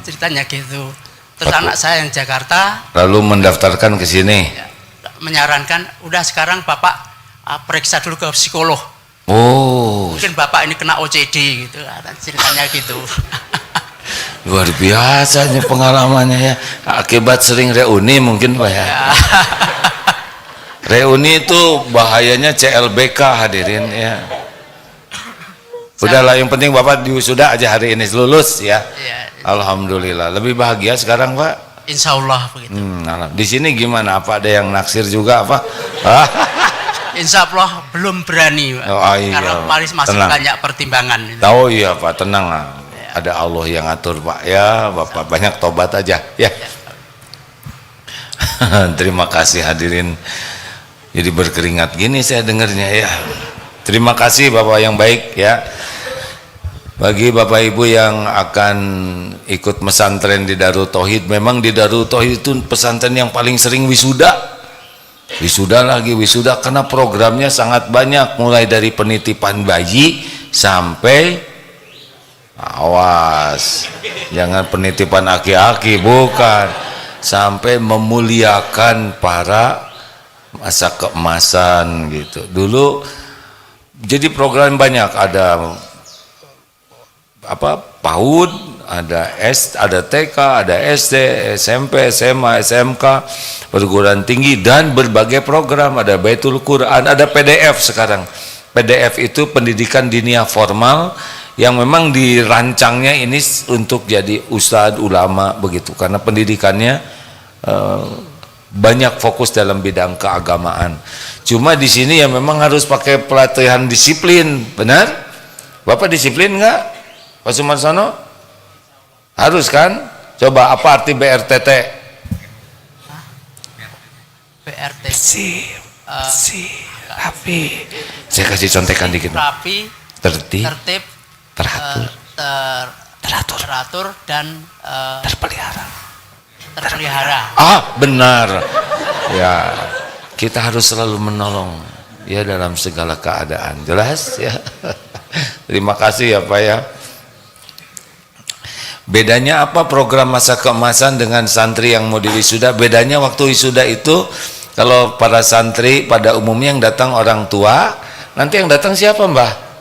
Ceritanya gitu. Terus anak saya yang Jakarta Lalu mendaftarkan ke sini. ya, menyarankan, udah sekarang Bapak periksa dulu ke psikolog. Oh, Mungkin Bapak ini kena OCD gitu. Ceritanya gitu. luar biasanya pengalamannya ya. Akibat sering reuni mungkin Pak ya. Reuni itu bahayanya CLBK hadirin ya. Udahlah yang penting Bapak diwisuda aja hari ini lulus ya. Ya, Alhamdulillah. Lebih bahagia sekarang Pak. insya Allah begitu. Di sini gimana? Apa ada yang naksir juga apa? Insya Allah belum berani Pak. Oh, iya. Karena masih Tenang. banyak pertimbangan. Oh iya Pak, tenang lah. Ada Allah yang atur Pak ya. Bapak banyak tobat aja ya. Terima kasih hadirin. Jadi berkeringat gini saya dengarnya ya. Terima kasih Bapak yang baik ya. Bagi Bapak Ibu yang akan ikut pesantren di Darut Tauhid, memang di Darut Tauhid itu pesantren yang paling sering wisuda. Wisuda lagi wisuda karena programnya sangat banyak, mulai dari penitipan bayi sampai awas, jangan penitipan aki-aki, bukan, sampai memuliakan para masa keemasan gitu. Dulu jadi program banyak, ada apa PAUD, ada ada TK, ada SD, SMP, SMA, SMK, perguruan tinggi dan berbagai program, ada Baitul Quran, ada PDF sekarang. PDF itu pendidikan diniyah formal yang memang dirancangnya ini untuk jadi ustadz ulama begitu, karena pendidikannya banyak fokus dalam bidang keagamaan. Cuma di sini ya memang harus pakai pelatihan disiplin, benar? Bapak disiplin nggak, Pak Sumarsono? Harus kan? Coba apa arti BRTT? BRT Rapi. Saya kasih contekan dikit. rapi, Tertib, tertib, teratur, teratur dan terpelihara. terpelihara. Benar. Ya, kita harus selalu menolong ya dalam segala keadaan. Jelas ya. Terima kasih ya Pak ya. Bedanya apa program masa keemasan dengan santri yang mau diwisuda? Bedanya waktu wisuda itu kalau para santri pada umumnya yang datang orang tua, nanti yang datang siapa Mbah?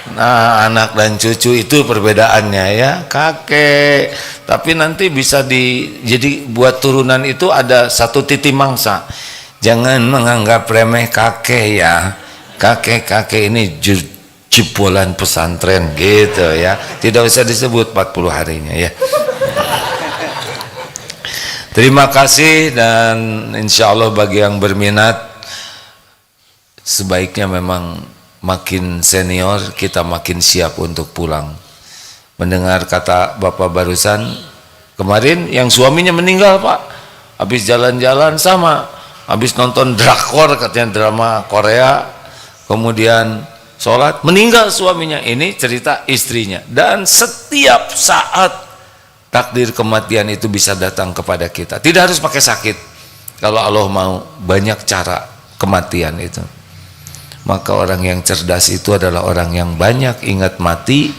Nah, anak dan cucu itu perbedaannya ya, kakek. Tapi nanti bisa jadi buat turunan itu ada satu titi mangsa. Jangan menganggap remeh kakek ya. Kakek ini jebolan pesantren gitu ya. Tidak usah disebut 40 harinya ya. Terima kasih, dan insya Allah bagi yang berminat sebaiknya memang makin senior kita makin siap untuk pulang. Mendengar kata Bapak barusan, kemarin yang suaminya meninggal Pak, habis jalan-jalan sama, habis nonton drakor katanya drama Korea, kemudian sholat, meninggal suaminya. Ini cerita istrinya. Dan setiap saat takdir kematian itu bisa datang kepada kita. Tidak harus pakai sakit. Kalau Allah mau, banyak cara kematian itu. Maka orang yang cerdas itu adalah orang yang banyak ingat mati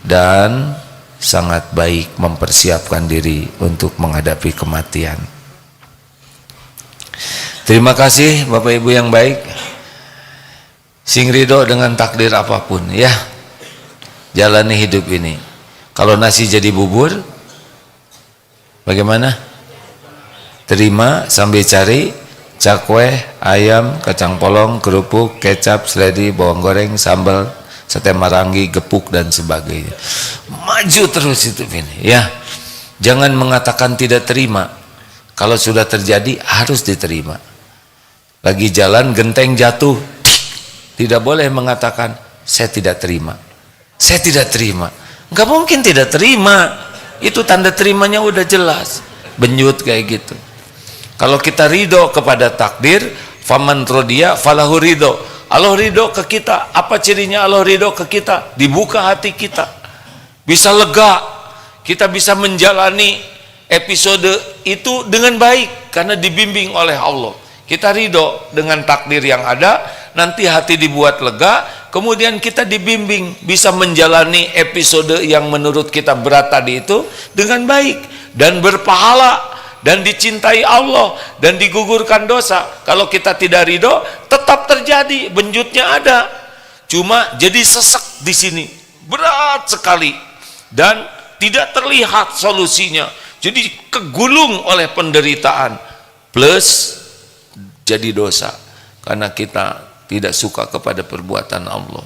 dan sangat baik mempersiapkan diri untuk menghadapi kematian. Terima kasih Bapak Ibu yang baik. Sing ridho dengan takdir apapun ya. Jalani hidup ini. Kalau nasi jadi bubur, bagaimana? Terima sambil cari cakwe, ayam, kacang polong, kerupuk, kecap, seledi, bawang goreng, sambal, sate marangi, gepuk dan sebagainya. Maju terus itu ini ya. Jangan mengatakan tidak terima. Kalau sudah terjadi harus diterima. Lagi jalan genteng jatuh, tidak boleh mengatakan saya tidak terima. Saya tidak terima. Enggak mungkin tidak terima. Itu tanda terimanya udah jelas. Benjut kayak gitu. Kalau kita ridho kepada takdir, faman rodiya falahu ridho. Allah ridho ke kita. Apa cirinya Allah ridho ke kita? Dibuka hati kita. Bisa lega. Kita bisa menjalani episode itu dengan baik karena dibimbing oleh Allah. Kita ridho dengan takdir yang ada, nanti hati dibuat lega, kemudian kita dibimbing bisa menjalani episode yang menurut kita berat tadi itu dengan baik dan berpahala dan dicintai Allah dan digugurkan dosa. Kalau kita tidak ridho, tetap terjadi, benjutnya ada. Cuma jadi sesek di sini, berat sekali dan tidak terlihat solusinya. Jadi kegulung oleh penderitaan plus jadi dosa karena kita tidak suka kepada perbuatan Allah.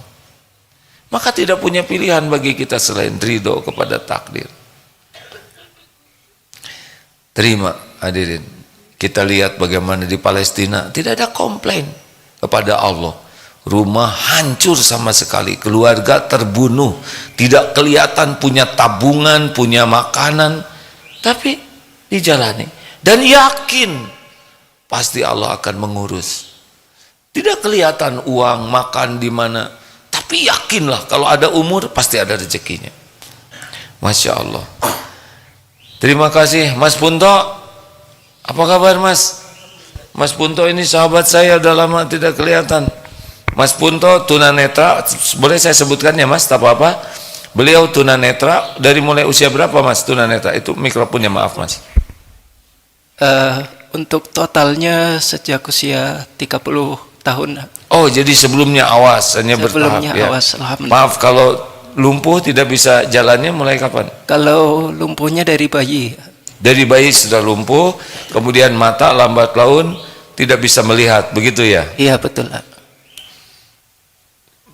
Maka tidak punya pilihan bagi kita selain ridho kepada takdir. Terima hadirin. Kita lihat bagaimana di Palestina tidak ada komplain kepada Allah. Rumah hancur sama sekali, keluarga terbunuh, tidak kelihatan punya tabungan, punya makanan, tapi dijalani dan yakin pasti Allah akan mengurus. Tidak kelihatan uang makan di mana, tapi yakinlah kalau ada umur pasti ada rezekinya. Masya Allah. Terima kasih Mas Punto. Apa kabar Mas? Mas Punto ini sahabat saya, udah lama tidak kelihatan. Mas Punto tunanetra, boleh saya sebutkan ya Mas, tak apa-apa. Beliau tunanetra dari mulai usia berapa Mas tunanetra? Itu mikrofonnya, maaf Mas. Untuk totalnya sejak usia 30 tahun. Oh, jadi sebelumnya awas, hanya bertahap ya. Awas, alhamdulillah. Maaf kalau lumpuh tidak bisa jalannya mulai kapan? Kalau lumpuhnya dari bayi. Dari bayi sudah lumpuh, kemudian mata lambat laun tidak bisa melihat, begitu ya? Iya betul.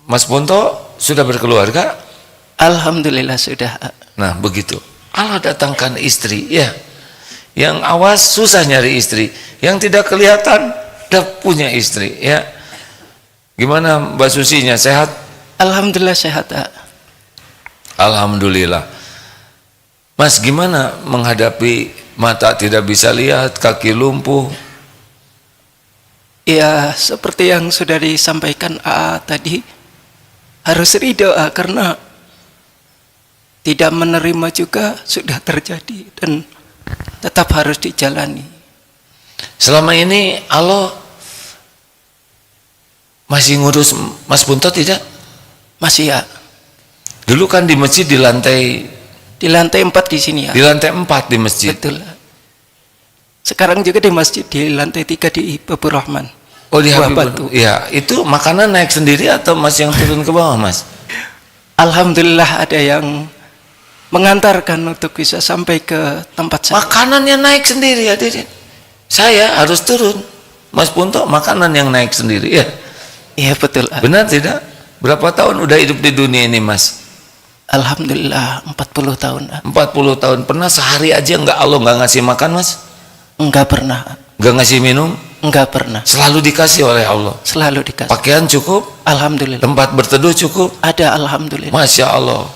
Mas Punto sudah berkeluarga? Alhamdulillah sudah. Nah begitu. Allah datangkan istri ya. Yang awas susah nyari istri, yang tidak kelihatan udah punya istri ya. Gimana Mbak Susinya, sehat? Alhamdulillah sehat, A. Alhamdulillah. Mas, gimana menghadapi mata tidak bisa lihat, kaki lumpuh? Ya, seperti yang sudah disampaikan A tadi, harus ridho, A, karena tidak menerima juga sudah terjadi dan tetap harus dijalani. Selama ini Allah masih ngurus Mas Punto tidak? Masih, A. Dulu kan di masjid di lantai 4 di sini, A. di lantai 4 di masjid. Betul, A. Sekarang juga di masjid di lantai 3 di Babur Rahman. Oh, di Buah Habibur. Batu. Ya, itu makanan naik sendiri atau Mas yang turun ke bawah, Mas? Alhamdulillah ada yang mengantarkan untuk bisa sampai ke tempat saya. Makanannya naik sendiri, hadirin. Saya harus turun. Mas Punto makanan yang naik sendiri ya. Iya, betul, A. Benar tidak? Berapa tahun udah hidup di dunia ini, Mas? Alhamdulillah 40 tahun, A. 40 tahun. Pernah sehari aja Allah nggak ngasih makan, Mas? Enggak pernah, A. Nggak ngasih minum? Enggak pernah. Selalu dikasih oleh Allah. Selalu dikasih. Pakaian cukup? Alhamdulillah. Tempat berteduh cukup? Ada, alhamdulillah. Masya Allah.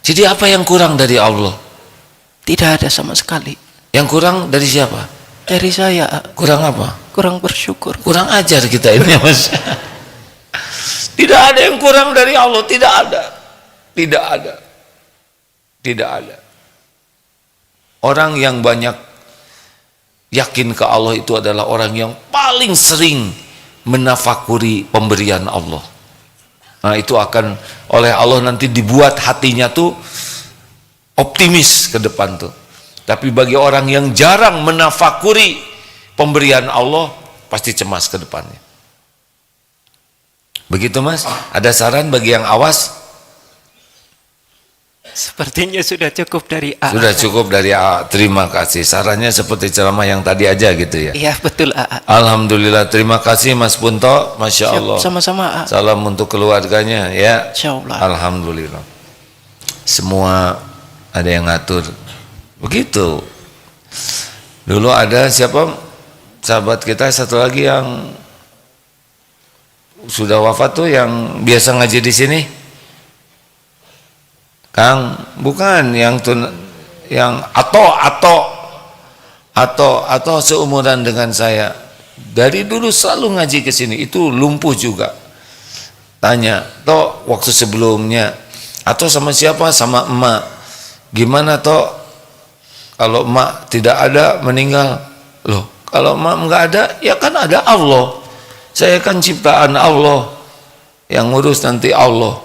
Jadi apa yang kurang dari Allah? Tidak ada sama sekali. Yang kurang dari siapa? Dari saya, A. Kurang apa? Kurang bersyukur. Kurang ajar kita ini, Mas. Tidak ada yang kurang dari Allah, tidak ada. Tidak ada. Tidak ada. Orang yang banyak yakin ke Allah itu adalah orang yang paling sering menafakuri pemberian Allah. Nah, itu akan oleh Allah nanti dibuat hatinya tuh optimis ke depan tuh. Tapi bagi orang yang jarang menafakuri pemberian Allah, pasti cemas ke depannya. Begitu, Mas? Ada saran bagi yang awas? Sepertinya sudah cukup dari A. Sudah cukup dari A. Terima kasih. Sarannya seperti ceramah yang tadi aja gitu ya. Iya, betul, A. Alhamdulillah. Terima kasih Mas Punto. Masya Siap, Allah. sama-sama, A. Salam untuk keluarganya ya. Insyaallah. Alhamdulillah. Semua ada yang ngatur. Begitu. Dulu ada siapa? Sahabat kita satu lagi yang sudah wafat tuh, yang biasa ngaji di sini. Kang, bukan yang atau seumuran dengan saya. Dari dulu selalu ngaji ke sini, itu lumpuh juga. Tanya, toh waktu sebelumnya atau sama siapa? Sama emak. Gimana toh kalau emak tidak ada, meninggal? Loh, kalau emak enggak ada, ya kan ada Allah. Saya kan ciptaan Allah, yang ngurus nanti Allah.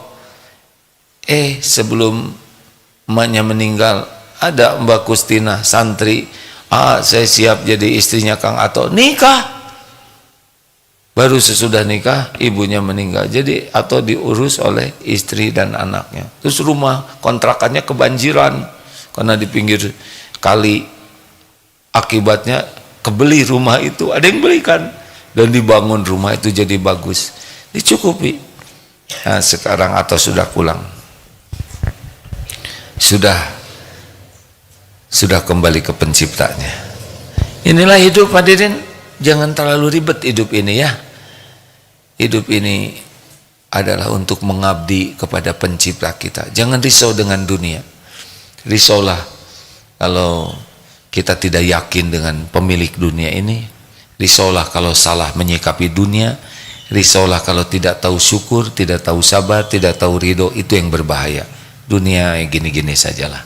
Sebelum emaknya meninggal, ada Mbak Kustina, santri, saya siap jadi istrinya Kang Ato. Nikah. Baru sesudah nikah, ibunya meninggal. Jadi Ato diurus oleh istri dan anaknya. Terus rumah kontrakannya kebanjiran, karena di pinggir kali. Akibatnya kebeli rumah itu, ada yang belikan. Dan dibangun rumah itu jadi bagus. Dicukupi. Nah, sekarang Ato sudah pulang. Sudah kembali ke penciptanya. Inilah hidup, hadirin. Jangan terlalu ribet hidup ini ya. Hidup ini adalah untuk mengabdi kepada pencipta kita. Jangan risau dengan dunia. Risaulah kalau kita tidak yakin dengan pemilik dunia ini. Risaulah kalau salah menyikapi dunia. Risaulah kalau tidak tahu syukur, tidak tahu sabar, tidak tahu ridho. Itu yang berbahaya. Dunia gini-gini sajalah.